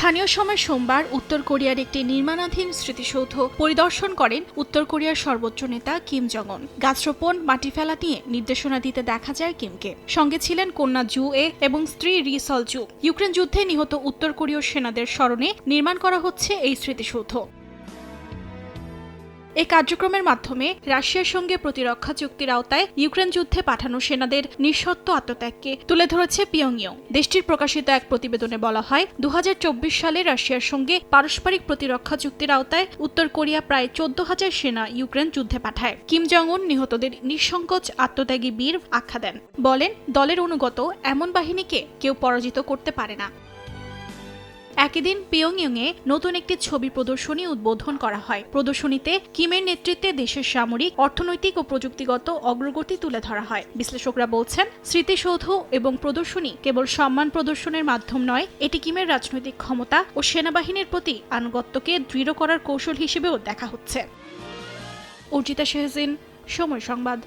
স্থানীয় সময় সোমবার উত্তর কোরিয়ার একটি নির্মাণাধীন স্মৃতিসৌধ পরিদর্শন করেন উত্তর কোরিয়ার সর্বোচ্চ নেতা কিম জং উন। গাছ রোপণ, মাটি ফেলা নিয়ে নির্দেশনা দিতে দেখা যায় কিমকে। সঙ্গে ছিলেন কন্যা জু এ এবং স্ত্রী রি সল জু। ইউক্রেন যুদ্ধে নিহত উত্তর কোরীয় সেনাদের স্মরণে নির্মাণ করা হচ্ছে এই স্মৃতিসৌধ। এই কার্যক্রমের মাধ্যমে রাশিয়ার সঙ্গে প্রতিরক্ষা চুক্তির আওতায় ইউক্রেন যুদ্ধে পাঠানো সেনাদের নিঃশর্ত আত্মত্যাগকে তুলে ধরেছে পিয়ংইয়ং। দেশটির প্রকাশিত এক প্রতিবেদনে বলা হয়, 2024 সালে রাশিয়ার সঙ্গে পারস্পরিক প্রতিরক্ষা চুক্তির আওতায় উত্তর কোরিয়া প্রায় 14,000 সেনা ইউক্রেন যুদ্ধে পাঠায়। কিম জং উন নিহতদের নিঃসংকোচ আত্মত্যাগী বীর আখ্যা দেন। বলেন, দলের অনুগত এমন বাহিনীকে কেউ পরাজিত করতে পারে না। একই দিন পিয়ংইয়ংয়ে নতুন একটি ছবি প্রদর্শনী উদ্বোধন করা হয়। প্রদর্শনীতে কিমের নেতৃত্বে দেশের সামরিক, অর্থনৈতিক ও প্রযুক্তিগত অগ্রগতি তুলে ধরা হয়। বিশ্লেষকরা বলছেন, স্মৃতিসৌধ এবং প্রদর্শনী কেবল সম্মান প্রদর্শনের মাধ্যম নয়, এটি কিমের রাজনৈতিক ক্ষমতা ও সেনাবাহিনীর প্রতি আনুগত্যকে দৃঢ় করার কৌশল হিসেবেও দেখা হচ্ছে। অর্জিতা শেহজিন, সময় সংবাদ।